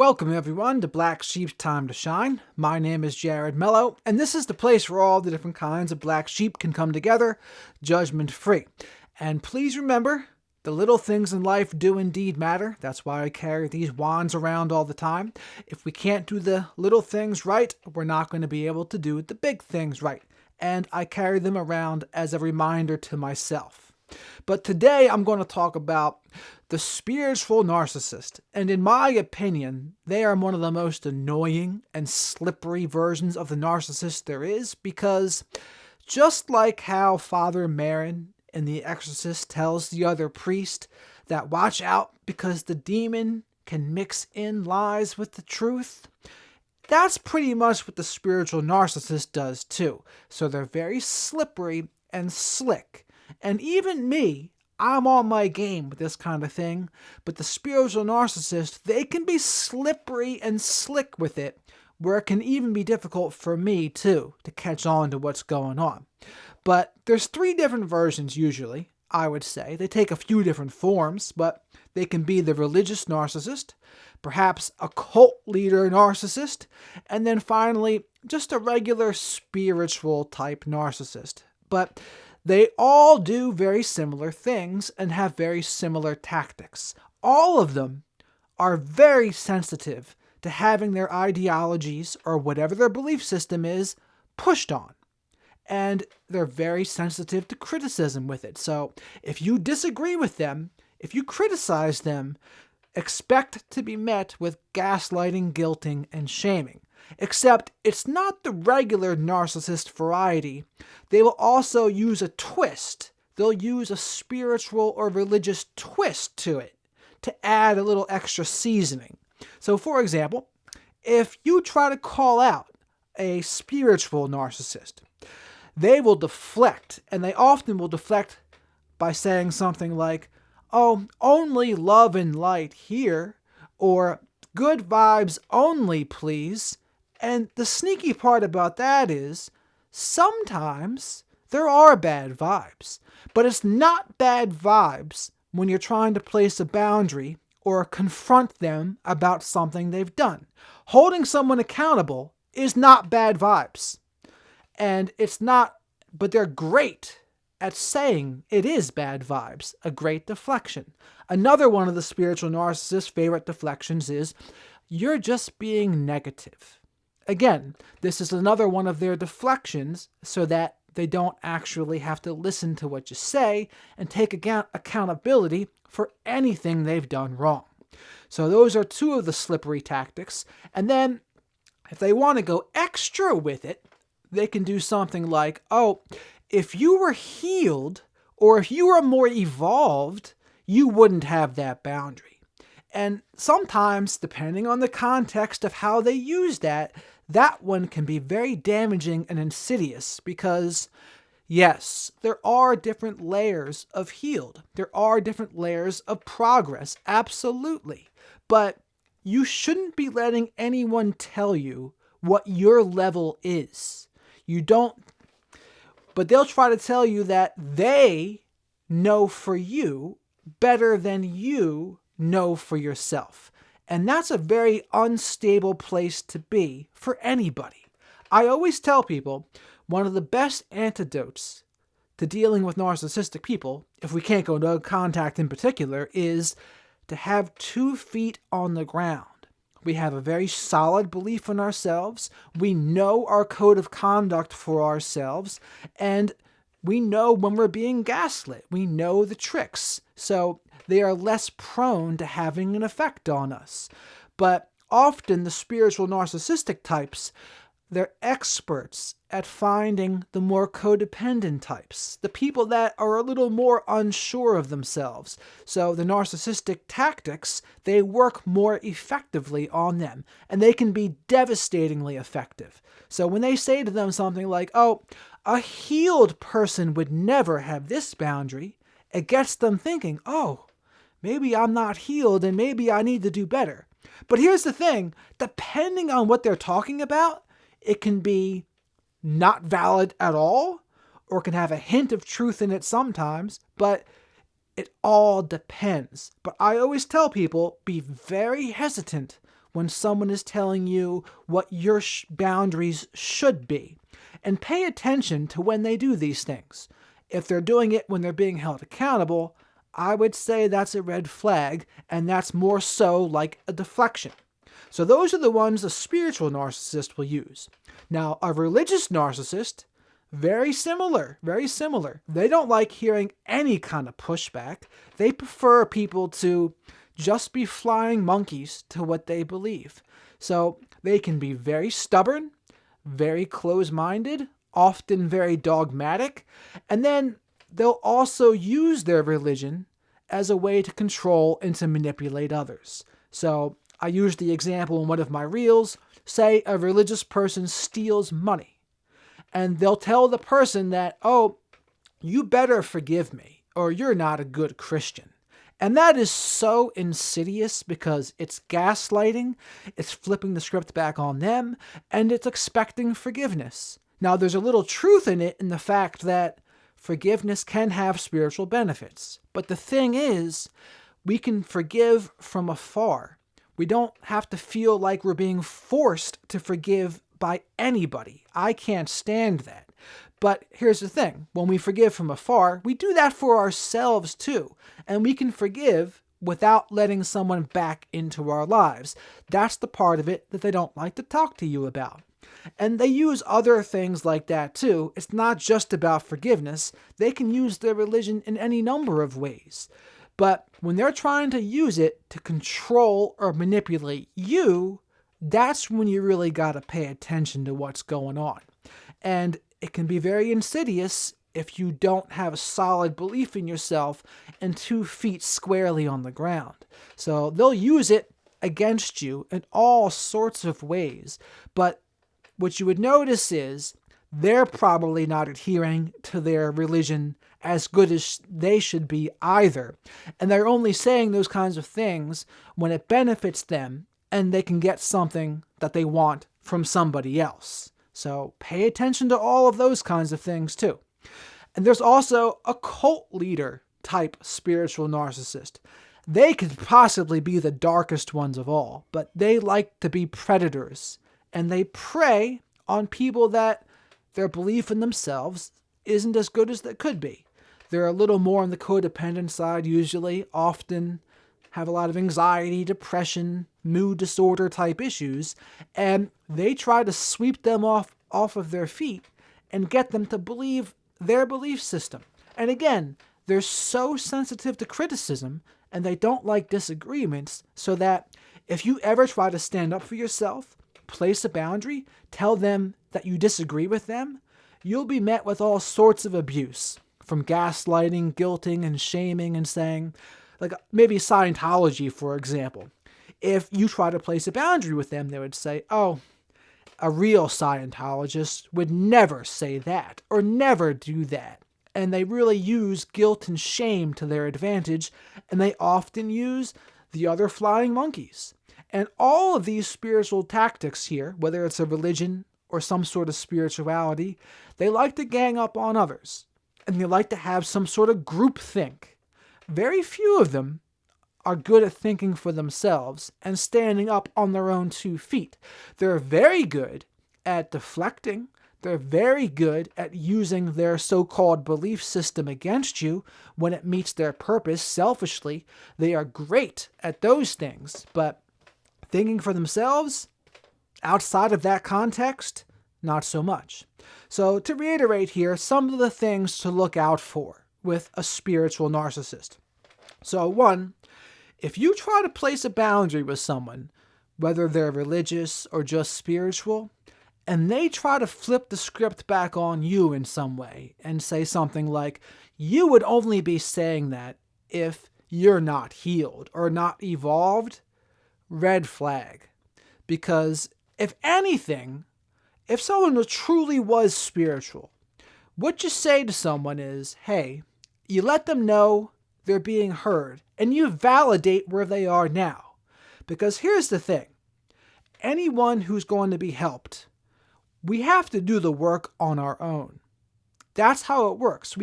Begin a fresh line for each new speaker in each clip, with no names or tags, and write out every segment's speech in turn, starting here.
Welcome everyone to Black Sheep's Time to Shine. My name is Jared Mello, and this is the place where all the different kinds of black sheep can come together, judgment-free. And please remember, the little things in life do indeed matter. That's why I carry these wands around all the time. If we can't do the little things right, we're not going to be able to do the big things right. And I carry them around as a reminder to myself. But today I'm going to talk about the spiritual narcissist. And in my opinion, they are one of the most annoying and slippery versions of the narcissist there is, because just like how Father Marin in The Exorcist tells the other priest that watch out because the demon can mix in lies with the truth, that's pretty much what the spiritual narcissist does too. So they're very slippery and slick. And even me, I'm on my game with this kind of thing, but the spiritual narcissist, they can be slippery and slick with it, where it can even be difficult for me too to catch on to what's going on. But there's 3 different versions usually, I would say. They take a few different forms, but they can be the religious narcissist, perhaps a cult leader narcissist, and then finally just a regular spiritual type narcissist. But they all do very similar things and have very similar tactics. All of them are very sensitive to having their ideologies, or whatever their belief system is, pushed on. And they're very sensitive to criticism with it. So if you disagree with them, if you criticize them, expect to be met with gaslighting, guilting, and shaming. Except it's not the regular narcissist variety. They will also use a twist. They'll use a spiritual or religious twist to it to add a little extra seasoning. So for example, if you try to call out a spiritual narcissist, they will deflect, and they often will deflect by saying something like, "Oh, only love and light here," or "good vibes only, please." And the sneaky part about that is, sometimes there are bad vibes, but it's not bad vibes when you're trying to place a boundary or confront them about something they've done. Holding someone accountable is not bad vibes. And it's not, but they're great at saying it is bad vibes, a great deflection. Another one of the spiritual narcissist's favorite deflections is, "You're just being negative." Again, this is another one of their deflections so that they don't actually have to listen to what you say and take accountability for anything they've done wrong. So those are 2 of the slippery tactics. And then if they want to go extra with it, they can do something like, "Oh, if you were healed or if you were more evolved, you wouldn't have that boundary." And sometimes, depending on the context of how they use that one can be very damaging and insidious, because yes, there are different layers of healed. There are different layers of progress, absolutely. But you shouldn't be letting anyone tell you what your level is. You don't, but they'll try to tell you that they know for you better than you know for yourself. And that's a very unstable place to be for anybody. I always tell people, one of the best antidotes to dealing with narcissistic people, if we can't go into contact in particular, is to have 2 feet on the ground. We have a very solid belief in ourselves. We know our code of conduct for ourselves. And we know when we're being gaslit. We know the tricks. So they are less prone to having an effect on us. But often the spiritual narcissistic types, they're experts at finding the more codependent types, the people that are a little more unsure of themselves. So the narcissistic tactics, they work more effectively on them, and they can be devastatingly effective. So when they say to them something like, "Oh, a healed person would never have this boundary," it gets them thinking, "Oh, maybe I'm not healed and maybe I need to do better." But here's the thing, depending on what they're talking about, it can be not valid at all, or can have a hint of truth in it sometimes, but it all depends. But I always tell people, be very hesitant when someone is telling you what your boundaries should be. And pay attention to when they do these things. If they're doing it when they're being held accountable, I would say that's a red flag, and that's more so like a deflection. So those are the ones a spiritual narcissist will use. Now, a religious narcissist, very similar, very similar. They don't like hearing any kind of pushback. They prefer people to just be flying monkeys to what they believe. So they can be very stubborn, very close-minded, often very dogmatic, and then they'll also use their religion as a way to control and to manipulate others. So I used the example in one of my reels. Say a religious person steals money, and they'll tell the person that, oh, you better forgive me, or you're not a good Christian. And that is so insidious because it's gaslighting, it's flipping the script back on them, and it's expecting forgiveness. Now, there's a little truth in it in the fact that forgiveness can have spiritual benefits. But the thing is, we can forgive from afar. We don't have to feel like we're being forced to forgive by anybody. I can't stand that. But here's the thing. When we forgive from afar, we do that for ourselves too. And we can forgive without letting someone back into our lives. That's the part of it that they don't like to talk to you about. And they use other things like that too. It's not just about forgiveness. They can use their religion in any number of ways. But when they're trying to use it to control or manipulate you, that's when you really got to pay attention to what's going on. And it can be very insidious if you don't have a solid belief in yourself and 2 feet squarely on the ground. So they'll use it against you in all sorts of ways. But what you would notice is they're probably not adhering to their religion as good as they should be either. And they're only saying those kinds of things when it benefits them and they can get something that they want from somebody else. So pay attention to all of those kinds of things too. And there's also a cult leader type spiritual narcissist. They could possibly be the darkest ones of all, but they like to be predators. And they prey on people that their belief in themselves isn't as good as it could be. They're a little more on the codependent side usually, often have a lot of anxiety, depression, mood disorder type issues, and they try to sweep them off of their feet and get them to believe their belief system. And again, they're so sensitive to criticism and they don't like disagreements, so that if you ever try to stand up for yourself, place a boundary, tell them that you disagree with them, you'll be met with all sorts of abuse, from gaslighting, guilting, and shaming, and saying, like maybe Scientology, for example. If you try to place a boundary with them, they would say, oh, a real Scientologist would never say that, or never do that. And they really use guilt and shame to their advantage, and they often use the other flying monkeys. And all of these spiritual tactics here, whether it's a religion or some sort of spirituality, they like to gang up on others. And they like to have some sort of group think. Very few of them are good at thinking for themselves and standing up on their own 2 feet. They're very good at deflecting. They're very good at using their so-called belief system against you when it meets their purpose selfishly. They are great at those things, but thinking for themselves, outside of that context, not so much. So to reiterate here, some of the things to look out for with a spiritual narcissist. So 1, if you try to place a boundary with someone, whether they're religious or just spiritual, and they try to flip the script back on you in some way and say something like, you would only be saying that if you're not healed or not evolved, red flag. Because if anything, if someone truly was spiritual, what you say to someone is, hey, you let them know they're being heard and you validate where they are now. Because here's the thing, anyone who's going to be helped, we have to do the work on our own. That's how it works.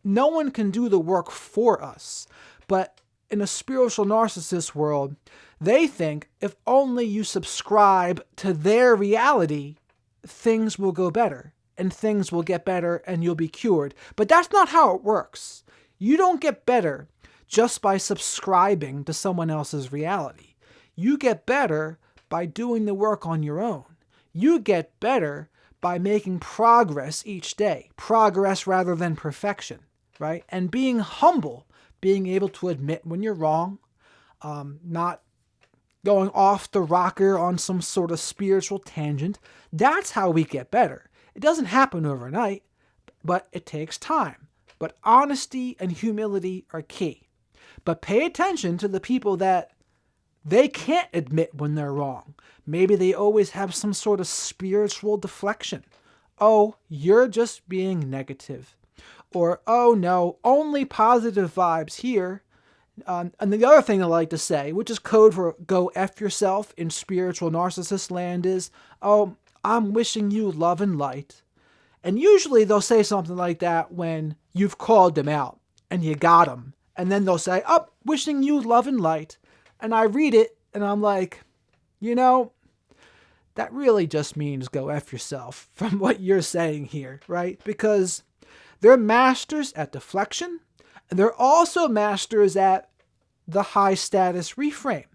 No one can do the work for us. But in a spiritual narcissist world, They think if only you subscribe to their reality, things will go better and things will get better and you'll be cured. But that's not how it works. You don't get better just by subscribing to someone else's reality. You get better by doing the work on your own. You get better by making progress each day. Progress rather than perfection, right? And being humble, being able to admit when you're wrong, not going off the rocker on some sort of spiritual tangent. That's how we get better. It doesn't happen overnight, but it takes time. But honesty and humility are key. But pay attention to the people that they can't admit when they're wrong. Maybe they always have some sort of spiritual deflection. Oh, you're just being negative. Or, oh no, only positive vibes here. And the other thing I like to say, which is code for go F yourself in spiritual narcissist land, is, oh, I'm wishing you love and light. And usually they'll say something like that when you've called them out and you got them. And then they'll say, oh, wishing you love and light. And I read it and I'm like, that really just means go F yourself from what you're saying here, right? Because they're masters at deflection. And they're also masters at the high status reframe.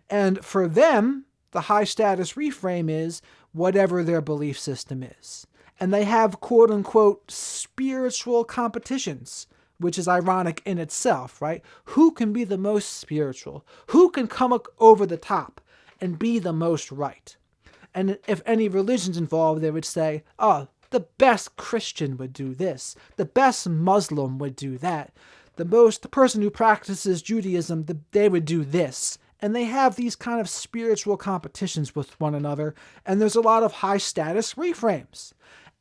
And for them, the high status reframe is whatever their belief system is. And they have quote unquote spiritual competitions, which is ironic in itself, right? Who can be the most spiritual? Who can come over the top and be the most right? And if any religion's involved, they would say, oh, the best Christian would do this. The best Muslim would do that. The person who practices Judaism, they would do this. And they have these kind of spiritual competitions with one another. And there's a lot of high status reframes.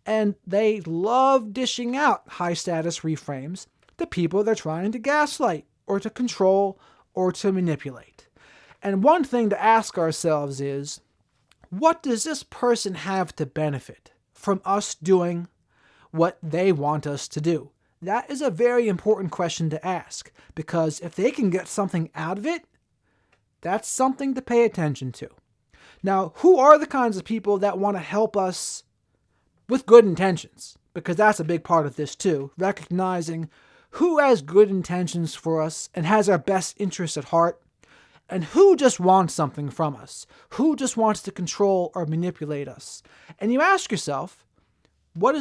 And they love dishing out high status reframes to people they're trying to gaslight or to control or to manipulate. And one thing to ask ourselves is, what does this person have to benefit from us doing what they want us to do? That is a very important question to ask, because if they can get something out of it, that's something to pay attention to. Now, who are the kinds of people that want to help us with good intentions? Because that's a big part of this too, recognizing who has good intentions for us and has our best interests at heart, and who just wants something from us, who just wants to control or manipulate us. And you ask yourself, what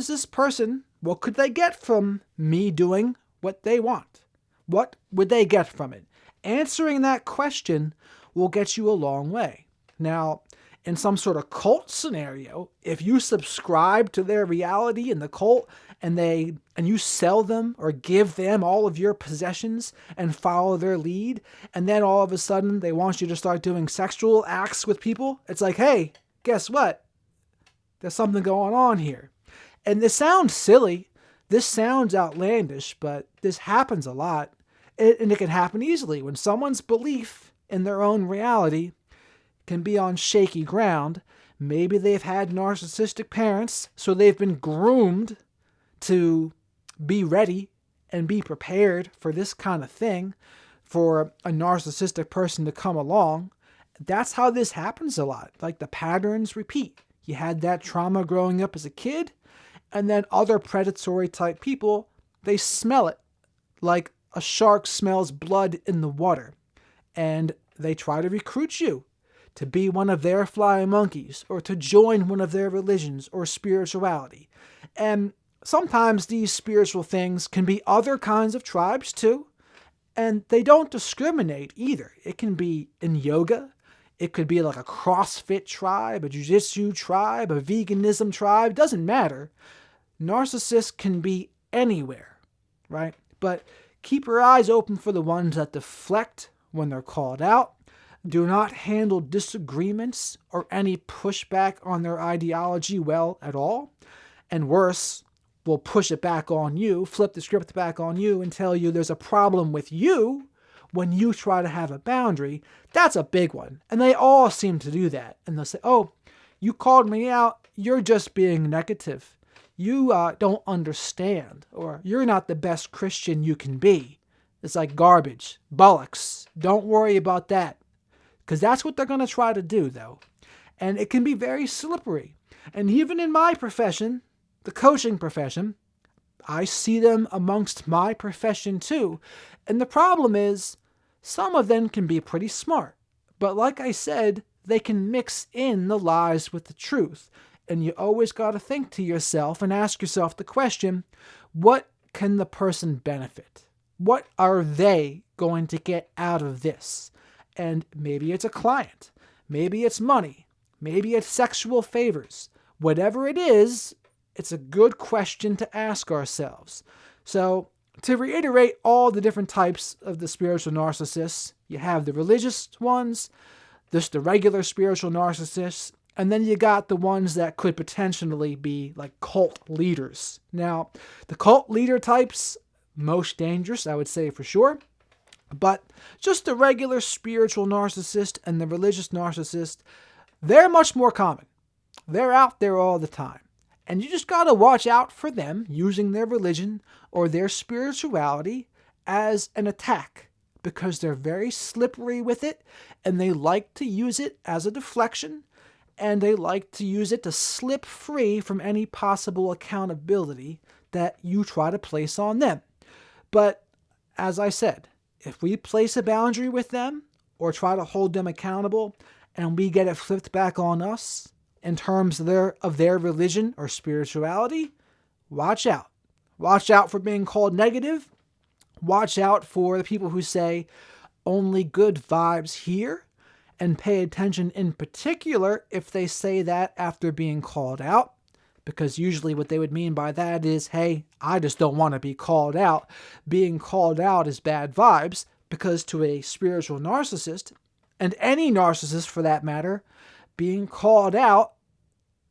could they get from me doing what they want? What would they get from it? Answering that question will get you a long way. Now, in some sort of cult scenario, if you subscribe to their reality in the cult and you sell them or give them all of your possessions and follow their lead, and then all of a sudden they want you to start doing sexual acts with people, it's like, hey, guess what? There's something going on here. And this sounds silly. This sounds outlandish, but this happens a lot. And it can happen easily when someone's belief in their own reality can be on shaky ground. Maybe they've had narcissistic parents, so they've been groomed to be ready and be prepared for this kind of thing, for a narcissistic person to come along. That's how this happens a lot. Like, the patterns repeat. You had that trauma growing up as a kid, and then other predatory type people, they smell it like a shark smells blood in the water. And they try to recruit you to be one of their flying monkeys or to join one of their religions or spirituality. And sometimes these spiritual things can be other kinds of tribes too. And they don't discriminate either. It can be in yoga. It could be like a CrossFit tribe, a jiu-jitsu tribe, a veganism tribe. Doesn't matter. Narcissists can be anywhere, right? But keep your eyes open for the ones that deflect when they're called out, do not handle disagreements or any pushback on their ideology well at all, and worse, will push it back on you, flip the script back on you and tell you there's a problem with you when you try to have a boundary. That's a big one. And they all seem to do that. And they'll say, oh, you called me out, you're just being negative. You don't understand, or you're not the best Christian you can be. It's like garbage, bollocks. Don't worry about that, because that's what they're going to try to do, though. And it can be very slippery. And even in my profession, the coaching profession, I see them amongst my profession too. And the problem is, some of them can be pretty smart. But like I said, they can mix in the lies with the truth. And you always got to think to yourself and ask yourself the question, what can the person benefit? What are they going to get out of this? And maybe it's a client. Maybe it's money. Maybe it's sexual favors. Whatever it is, it's a good question to ask ourselves. So, to reiterate all the different types of the spiritual narcissists, you have the religious ones, just the regular spiritual narcissists, and then you got the ones that could potentially be like cult leaders. Now, the cult leader types, most dangerous, I would say for sure. But just the regular spiritual narcissist and the religious narcissist, they're much more common. They're out there all the time. And you just got to watch out for them using their religion or their spirituality as an attack, because they're very slippery with it, and they like to use it as a deflection, and they like to use it to slip free from any possible accountability that you try to place on them. But as I said, if we place a boundary with them or try to hold them accountable and we get it flipped back on us in terms of their religion or spirituality, watch out. Watch out for being called negative. Watch out for the people who say only good vibes here, and pay attention in particular if they say that after being called out, because usually what they would mean by that is, hey, I just don't want to be called out. Being called out is bad vibes, because to a spiritual narcissist, and any narcissist for that matter, being called out,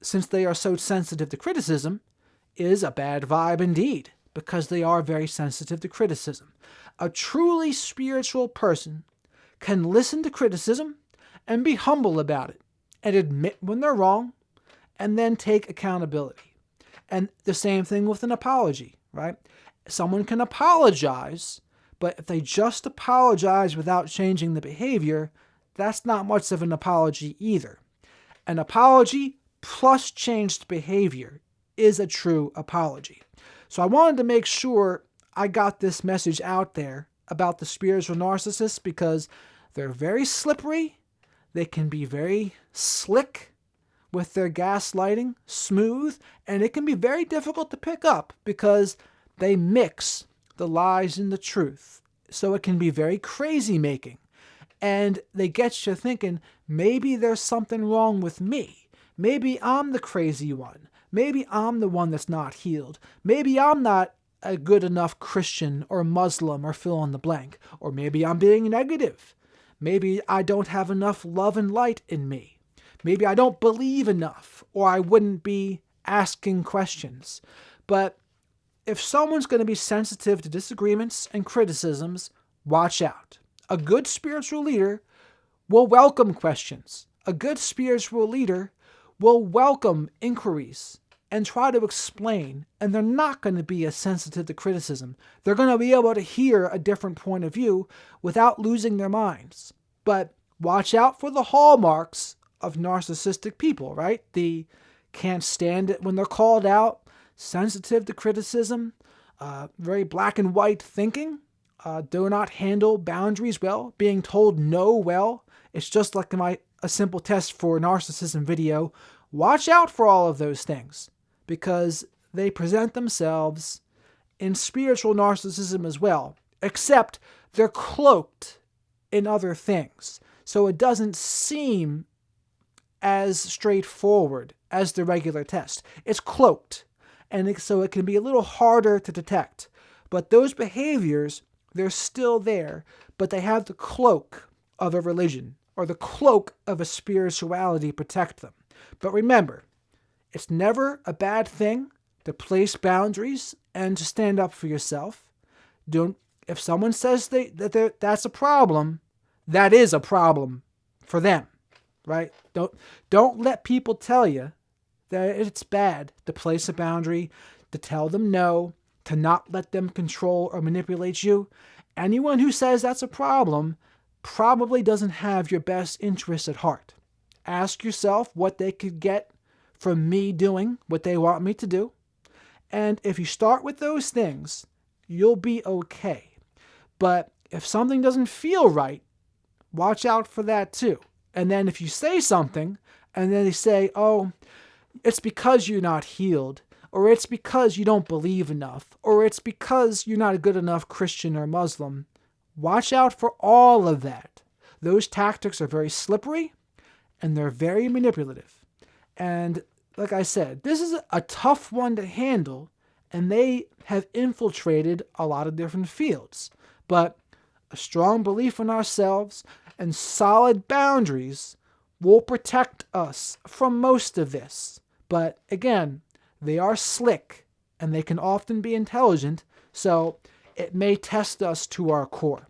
since they are so sensitive to criticism, is a bad vibe indeed, because they are very sensitive to criticism. A truly spiritual person can listen to criticism and be humble about it, and admit when they're wrong, and then take accountability. And the same thing with an apology, right? Someone can apologize, but if they just apologize without changing the behavior, that's not much of an apology either. An apology plus changed behavior is a true apology. So I wanted to make sure I got this message out there about the spiritual narcissists, because they're very slippery. They can be very slick with their gaslighting, smooth, and it can be very difficult to pick up because they mix the lies and the truth. So it can be very crazy making. And they get you thinking, maybe there's something wrong with me. Maybe I'm the crazy one. Maybe I'm the one that's not healed. Maybe I'm not a good enough Christian or Muslim or fill in the blank. Or maybe I'm being negative. Maybe I don't have enough love and light in me. Maybe I don't believe enough, or I wouldn't be asking questions. But if someone's going to be sensitive to disagreements and criticisms, watch out. A good spiritual leader will welcome questions. A good spiritual leader will welcome inquiries and try to explain, and they're not going to be as sensitive to criticism. They're going to be able to hear a different point of view without losing their minds. But watch out for the hallmarks of narcissistic people, right? The can't stand it when they're called out, sensitive to criticism, very black and white thinking, do not handle boundaries well, being told no well. It's just like a simple test for narcissism video. Watch out for all of those things, because they present themselves in spiritual narcissism as well, except they're cloaked in other things. So it doesn't seem as straightforward as the regular test. It's cloaked, and so it can be a little harder to detect. But those behaviors, they're still there, but they have the cloak of a religion or the cloak of a spirituality protect them. But remember, it's never a bad thing to place boundaries and to stand up for yourself. If someone says that's a problem, that is a problem for them, right? Don't let people tell you that it's bad to place a boundary, to tell them no, to not let them control or manipulate you. Anyone who says that's a problem, probably doesn't have your best interests at heart. Ask yourself what they could get from me doing what they want me to do. And if you start with those things, you'll be okay. But if something doesn't feel right, watch out for that too. And then if you say something, and then they say, oh, it's because you're not healed, or it's because you don't believe enough, or it's because you're not a good enough Christian or Muslim, watch out for all of that. Those tactics are very slippery, and they're very manipulative. And like I said, this is a tough one to handle, and they have infiltrated a lot of different fields. But a strong belief in ourselves and solid boundaries will protect us from most of this. But again, they are slick, and they can often be intelligent, so it may test us to our core.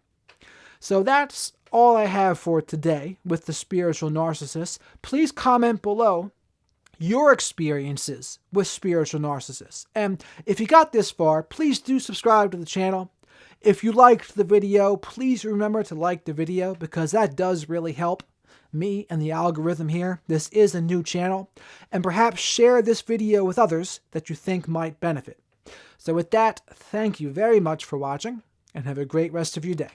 So that's all I have for today with the Spiritual Narcissist. Please comment below your experiences with Spiritual Narcissists. And if you got this far, please do subscribe to the channel. If you liked the video, please remember to like the video, because that does really help me and the algorithm here. This is a new channel. And perhaps share this video with others that you think might benefit. So with that, thank you very much for watching, and have a great rest of your day.